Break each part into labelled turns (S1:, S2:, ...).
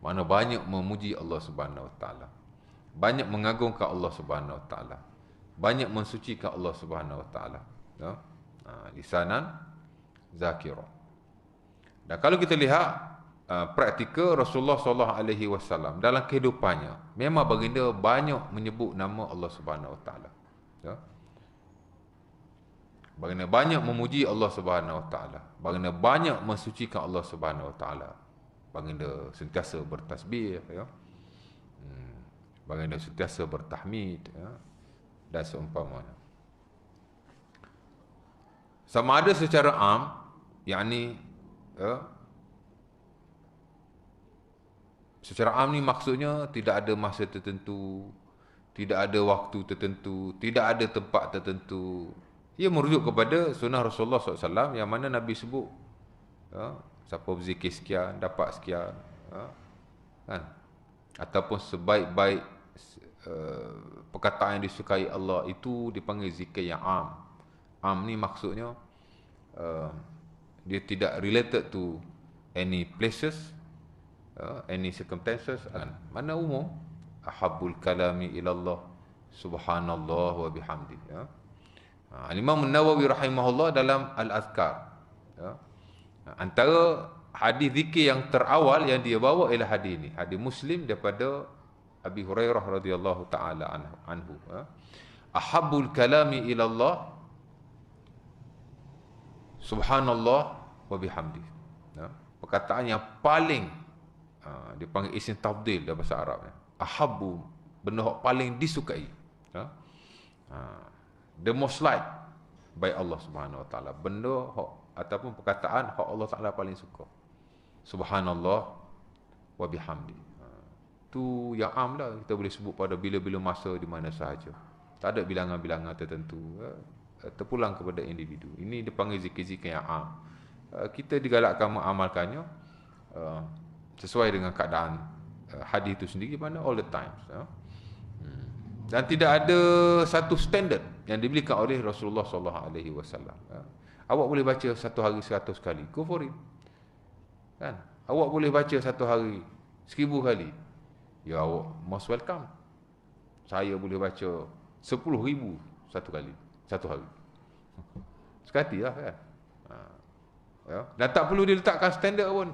S1: Mana banyak memuji Allah Subhanahu Wa Taala, banyak mengagungkan Allah Subhanahu Wa Taala, banyak mensucikan Allah Subhanahu Wa Taala. Ya? Lisanan zakira. Dan kalau kita lihat praktikal Rasulullah SAW dalam kehidupannya, memang baginda banyak menyebut nama Allah Subhanahu Wa Taala. Ya? Baginda banyak memuji Allah Subhanahu Wa Taala. Baginda banyak mensucikan Allah Subhanahu Wa Taala. Baginda sentiasa bertasbih, ya. Baginda sentiasa bertahmid, ya, dan seumpamanya. Sama ada secara am, yakni, ya, secara am ni maksudnya tidak ada masa tertentu, tidak ada waktu tertentu, tidak ada tempat tertentu. Ia merujuk kepada sunnah Rasulullah SAW yang mana Nabi sebut, ya, siapa berzikir sekian dapat sekian, ya, kan? Ataupun sebaik-baik perkataan yang disukai Allah itu dipanggil zikir yang am. Am ni maksudnya dia tidak related to any places, any circumstances, kan? Mana umum. Ahabbul kalami ilallah subhanallah wa bihamdi, ya. Imam Nawawi rahimahullah dalam Al-Azkar, ya, antara hadis zikir yang terawal yang dia bawa ialah hadis ni, hadis Muslim daripada Abi Hurairah radhiyallahu taala anhu, ya. Ahabbul kalami ilallah subhanallah wa bihamdi, ya. Perkataan yang paling dipanggil isim tafdil dalam bahasa Arab, ya. Ahabbu, benda yang paling disukai, ya. The most like by Allah Subhanahu Wa Taala, benda ataupun perkataan hak Allah Taala paling suka. Subhanallah wa bihamdi. Tu yang am lah, kita boleh sebut pada bila-bila masa di mana sahaja. Tak ada bilangan-bilangan tertentu, terpulang kepada individu. Ini dipanggil zikir-zikir yang am. Kita digalakkan mengamalkannya sesuai dengan keadaan hadis itu sendiri, mana all the times, ya. Dan tidak ada satu standard yang diberikan oleh Rasulullah SAW. Awak boleh baca satu hari 100 kali, go for it, kan? Awak boleh baca satu hari 1000 kali, ya, awak most welcome. Saya boleh baca 10,000 satu kali, satu hari. Sekati lah, kan? Ya. Dan tak perlu diletakkan standard pun.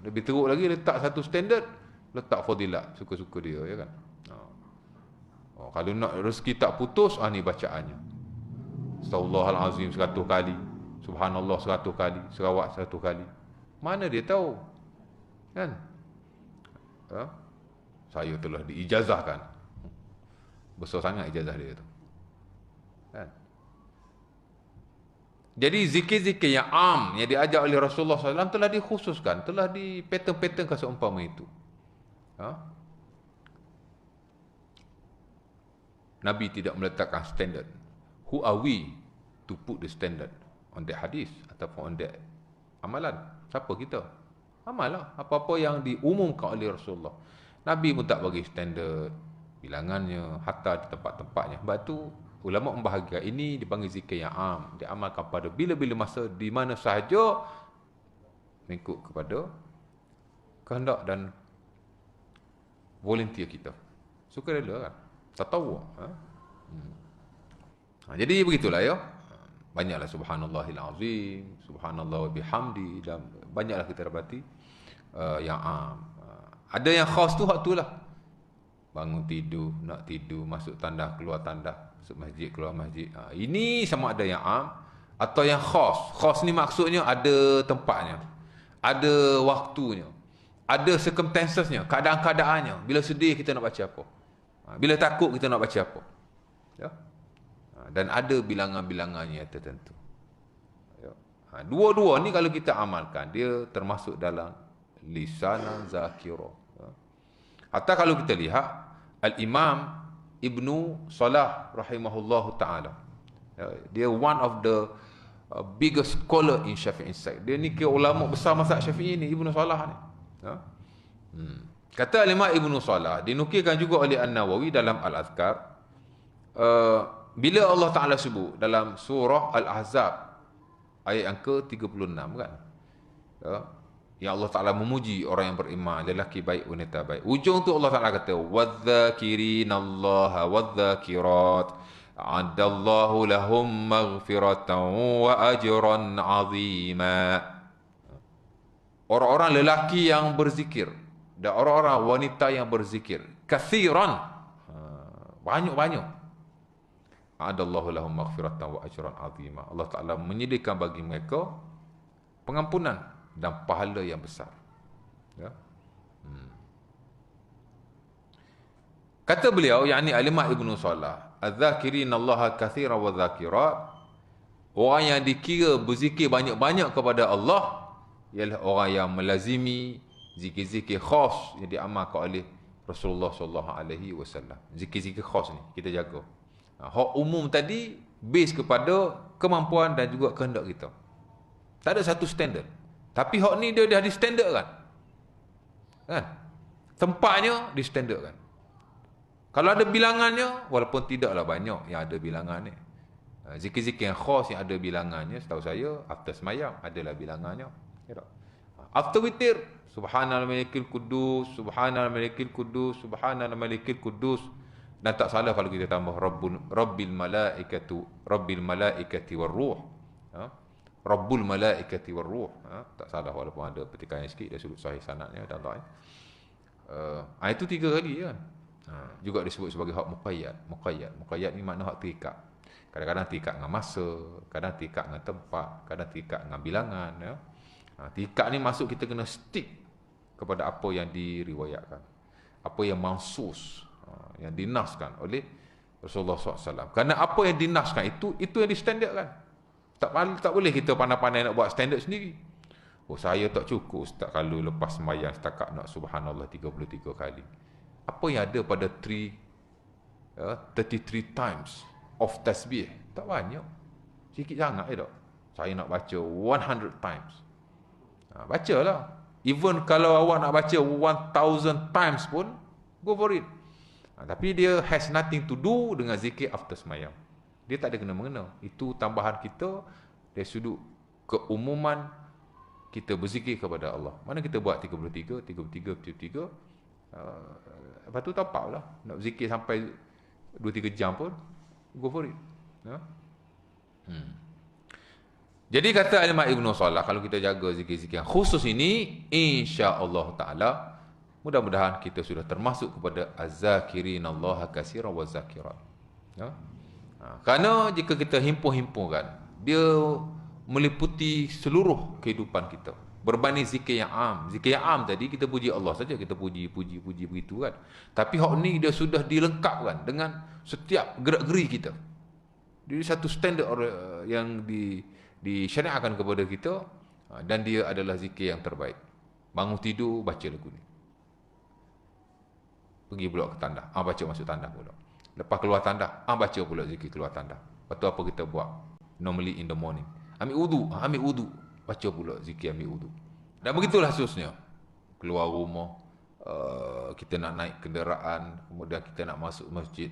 S1: Lebih teruk lagi, letak satu standard, letak fadilat, suka-suka dia, ya kan? Kalau nak rezeki tak putus, ni bacaannya. Astaghfirullahalazim 100 kali, subhanallah 100 kali, selawat 100 kali. Mana dia tahu, kan? Saya telah diijazahkan. Besar sangat ijazah dia tu, kan? Jadi zikir-zikir yang am yang diajar oleh Rasulullah SAW telah dikhususkan, telah dipattern-patternkan seumpama itu. Nabi tidak meletakkan standard. Who are we to put the standard on that hadis ataupun on that amalan? Siapa kita? Amal lah apa-apa yang diumumkan oleh Rasulullah. Nabi pun tak bagi standard bilangannya, hatta di tempat-tempatnya. Sebab tu ulama membahagikan ini dipanggil zikir yang am, diamalkan pada bila-bila masa di mana sahaja mengikut kepada kehendak dan volunteer kita. Sukarela, kan? Tatawwu. Jadi begitulah, ya. Banyaklah subhanallahil azim, subhanallah wa bihamdi, dan banyaklah kita dapati yang am. Ada yang khas tu hak tu lah. Bangun tidur, nak tidur, masuk tandas, keluar tandas, masuk masjid, keluar masjid. Ini sama ada yang am atau yang khas. Khas ni maksudnya ada tempatnya, ada waktunya, ada circumstancesnya, keadaan-keadaannya. Bila sedih kita nak baca apa, bila takut kita nak baca apa, ya? Dan ada bilangan-bilangannya tertentu, ya. Dua-dua ni kalau kita amalkan, dia termasuk dalam lisanan zakira, ya. Hatta kalau kita lihat Al-Imam Ibnu Salah rahimahullahu ta'ala, ya, dia one of the biggest scholar in Syafi'i side. Dia ni kira ulama besar mazhab Syafi'i ni, Ibnu Salah ni, ya. Kata Imam Ibnu Salah, dinukilkan juga oleh An-Nawawi dalam Al-Azkar, bila Allah Ta'ala sebut dalam surah Al-Ahzab ayat yang ke-36, kan, ya, yang Allah Ta'ala memuji orang yang beriman, lelaki baik, wanita baik. Ujung tu Allah Ta'ala kata, وَالذَّاكِرِينَ وَالذَّاكِرَاتِ عَدَّاللَّهُ لَهُمْ مَغْفِرَةً وَأَجْرًا عَظِيمًا. Orang-orang lelaki yang berzikir dan orang-orang wanita yang berzikir. Kathiran. Banyak-banyak. Adallahu lahum maghfiratan wa ajran azima. Allah Ta'ala menyediakan bagi mereka pengampunan dan pahala yang besar. Ya. Kata beliau, yakni Al-Imam Ibnu Salah, "Adz-dzakirin Allah katsiran wa dzakirat." Orang yang dikira berzikir banyak-banyak kepada Allah ialah orang yang melazimi zikir-zikir khas yang diamalkan oleh Rasulullah sallallahu alaihi wasallam. Zikir-zikir khas ni kita jaga. Hak umum tadi base kepada kemampuan dan juga kehendak kita. Tak ada satu standard. Tapi hak ni dia dah di standard kan? Tempatnya di standard kan. Kalau ada bilangannya, walaupun tidaklah banyak yang ada bilangan ni. Zikir-zikir yang khas yang ada bilangannya, setahu saya, after semayang adalah bilangannya. Ya tak? After witir, Subhanal Malikil Kudus, Subhanal Malikil Kudus, Subhanal Malikil Kudus. Dan tak salah kalau kita tambah Rabbil Malaikati Warruh. Rabbul Malaikati Warruh. Tak salah walaupun ada petikannya sikit, dia sudut sahih sanadnya dan dhaif. Itu 3 kali kan. Juga disebut sebagai hak muqayyad. Muqayyad ni makna hak terikat. Kadang-kadang terikat dengan masa, kadang terikat dengan tempat, kadang terikat dengan bilangan. Ya. Terikat ni masuk kita kena stick kepada apa yang diriwayatkan. Apa yang mansus, yang dinaskan oleh Rasulullah SAW. Kerana apa yang dinaskan itu yang distandardkan. Tak boleh kita pandai-pandai nak buat standard sendiri. Oh, saya tak cukup Ustaz kalau lepas sembahyang setakat nak subhanallah 33 kali. Apa yang ada pada 33 times of tasbih? Tak banyak. Sikit sangat tak? Saya nak baca 100 times. Bacalah. Even kalau awak nak baca 1000 times pun, go for it. Tapi dia has nothing to do dengan zikir after semayang. Dia tak ada kena-mengena. Itu tambahan kita dari sudut keumuman kita berzikir kepada Allah. Mana kita buat 33. Lepas tu top up lah. Nak berzikir sampai 2-3 jam pun, go for it. Ya? Jadi kata Al-Imam Ibnu Salah, kalau kita jaga zikir-zikir yang khusus ini, insya-Allah Ta'ala, mudah-mudahan kita sudah termasuk kepada az-zakirin Allah katsiran wa zakirat. Ya? Kerana jika kita himpun-himpunkan, dia meliputi seluruh kehidupan kita. Berbanding zikir yang am. Zikir yang am tadi kita puji Allah saja, kita puji begitu kan. Tapi hak ni dia sudah dilengkapkan dengan setiap gerak-geri kita. Jadi satu standard yang disyariatkan kepada kita, dan dia adalah zikir yang terbaik. Bangun tidur baca lagu ni. Pergi pula ke tandas, baca masuk tandas pula. Lepas keluar tandas, baca pula zikir keluar tandas. Lepas tu apa kita buat? Normally in the morning. Ambil wudu, baca pula zikir ambil wudu. Dan begitulah seterusnya. Keluar rumah, kita nak naik kenderaan, kemudian kita nak masuk masjid,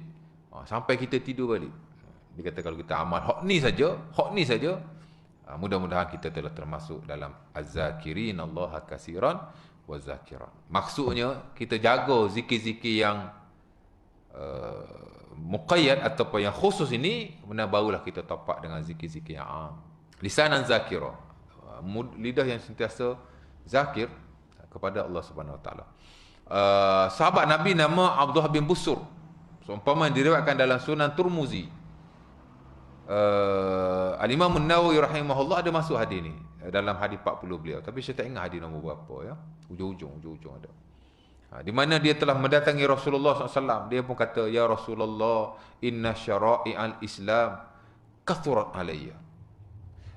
S1: sampai kita tidur balik. Dia kata kalau kita amal hak ni saja, mudah-mudahan kita telah termasuk dalam az-zakirin Allah katsiran wa zakirat. Maksudnya kita jaga zikir-zikir yang muqayyad ataupun yang khusus ini, benar barulah kita tapak dengan zikir-zikir yang am. Lisanan zakira, lidah yang sentiasa zakir kepada Allah Subhanahu Wa Taala. Sahabat Nabi nama Abdullah bin Busur, seumpama diriwayatkan dalam Sunan Tirmizi. Al-Imam An-Nawawi rahimahullah ada masuk hadis ni dalam hadis 40 beliau, tapi saya tak ingat hadis nombor berapa ya. Ujung-ujung ada. Di mana dia telah mendatangi Rasulullah SAW. Dia pun kata, ya Rasulullah, inna syara'i'al Islam kathurat alayya.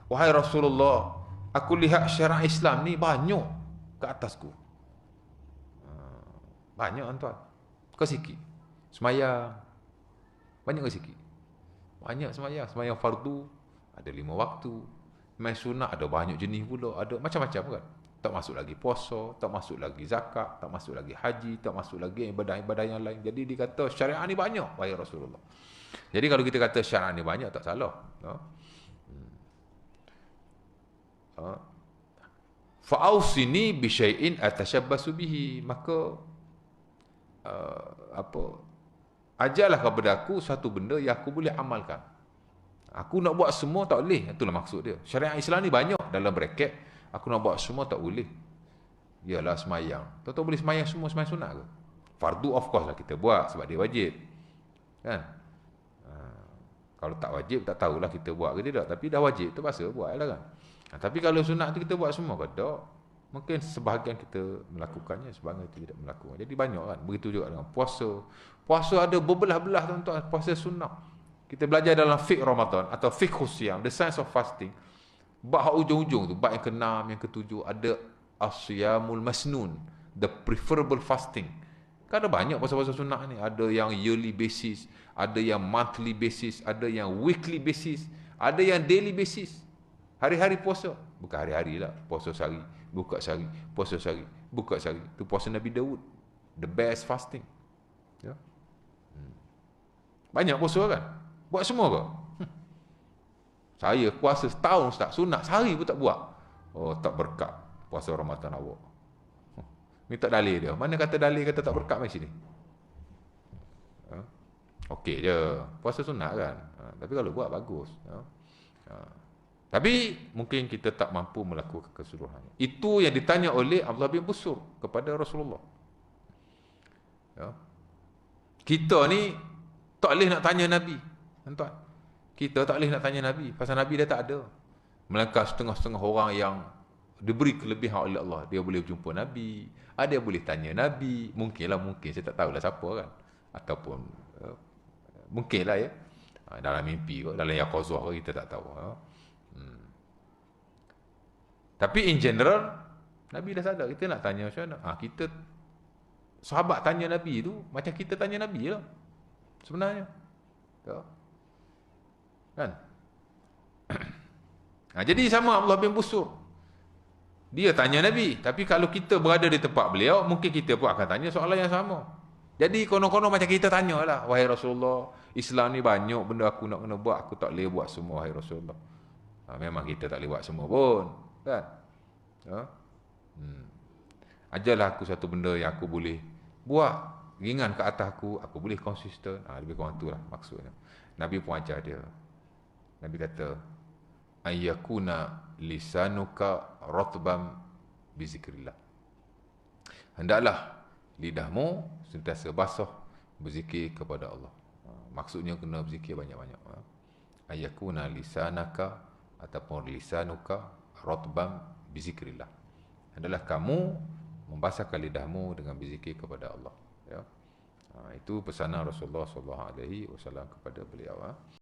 S1: Wahai Rasulullah, aku lihat syariat Islam ni banyak ke atasku. Banyak tuan. Kau sikit. Semayang. Banyak ke sikit? Banyak semayang. Semayang fardu ada 5 waktu. Semayang sunat ada banyak jenis pula. Ada macam-macam kan. Tak masuk lagi puasa, tak masuk lagi zakat, tak masuk lagi haji, tak masuk lagi ibadah-ibadah yang lain. Jadi dia kata syariat ni banyak, wahai Rasulullah. Jadi kalau kita kata syariat ni banyak, tak salah. Fa'ausini bi syai'in atashabbasu bihi. Maka ajarlah kepada aku satu benda yang aku boleh amalkan. Aku nak buat semua tak boleh. Itulah maksud dia. Syariat Islam ni banyak dalam bracket. Aku nak buat semua tak boleh. Yalah semayang. Tahu-tahu boleh semayang semua, semayang sunat ke? Fardu of course lah kita buat sebab dia wajib. Kan? Kalau tak wajib tak tahulah kita buat ke tidak. Tapi dah wajib terpaksa buat lah kan. Tapi kalau sunat tu kita buat semua ke tak? Mungkin sebahagian kita melakukannya, sebahagian kita tidak melakukan. Jadi banyak kan. Begitu juga dengan puasa. Puasa ada berbelah-belah tuan-tuan. Puasa sunnah. Kita belajar dalam fiqh Ramadan atau fiqh Siyam, the science of fasting. Bab ujung-ujung tu, bab yang ke-6, yang ke-7 ada as-siyamul masnun, the preferable fasting. Kan ada banyak puasa-puasa sunnah ni. Ada yang yearly basis, ada yang monthly basis, ada yang weekly basis, ada yang daily basis. Hari-hari puasa, bukan hari-hari lah, puasa sehari, buka sehari, puasa sehari, buka sehari. Itu puasa Nabi Daud, the best fasting. Ya. Banyak puasa kan? Buat semua ke? Saya puasa setahun tak sunat, sehari pun tak buat. Oh, tak berkat puasa Ramadan awak. Minta dalil dia. Mana kata dalil kata tak berkat macam sini? Okey je. Puasa sunat kan? Tapi kalau buat bagus. Tapi mungkin kita tak mampu melakukan keseluruhannya. Itu yang ditanya oleh Abdullah bin Busur kepada Rasulullah. Ya. Kita ni tak boleh nak tanya Nabi. Tuan-tuan, kita tak boleh nak tanya Nabi. Pasal Nabi dah tak ada. Melainkan setengah-setengah orang yang diberi kelebihan oleh Allah. Dia boleh jumpa Nabi. Ada yang boleh tanya Nabi. Mungkinlah, mungkin. Saya tak tahulah siapa kan. Ataupun mungkinlah ya. Dalam mimpi ke, dalam yaqazah ke, kita tak tahu. Tapi in general, Nabi dah sadar. Kita nak tanya macam mana? Kita, sahabat tanya Nabi tu, macam kita tanya Nabi lah. Sebenarnya. Tak. Kan? Jadi sama Abdullah bin Busur. Dia tanya Nabi. Tapi kalau kita berada di tempat beliau, mungkin kita pun akan tanya soalan yang sama. Jadi konon-konon macam kita tanya lah. Wahai Rasulullah, Islam ni banyak benda aku nak kena buat. Aku tak boleh buat semua, wahai Rasulullah. Memang kita tak boleh buat semua pun. Kan? Ajarlah aku satu benda yang aku boleh buat. Ringan ke atas aku boleh konsisten. Lebih kurang tu lah maksudnya. Nabi pun ajar dia. Nabi kata, ayyakuna lisanuka ratbam bizikrillah. Hendaklah lidahmu sentiasa basah berzikir kepada Allah. Maksudnya kena berzikir banyak-banyak. Ayyakuna lisanaka ataupun lisanuka ratbam bizikrillah. Hendaklah kamu membasahkan lidahmu dengan berzikir kepada Allah. Ya. Itu pesanan Rasulullah SAW kepada beliau.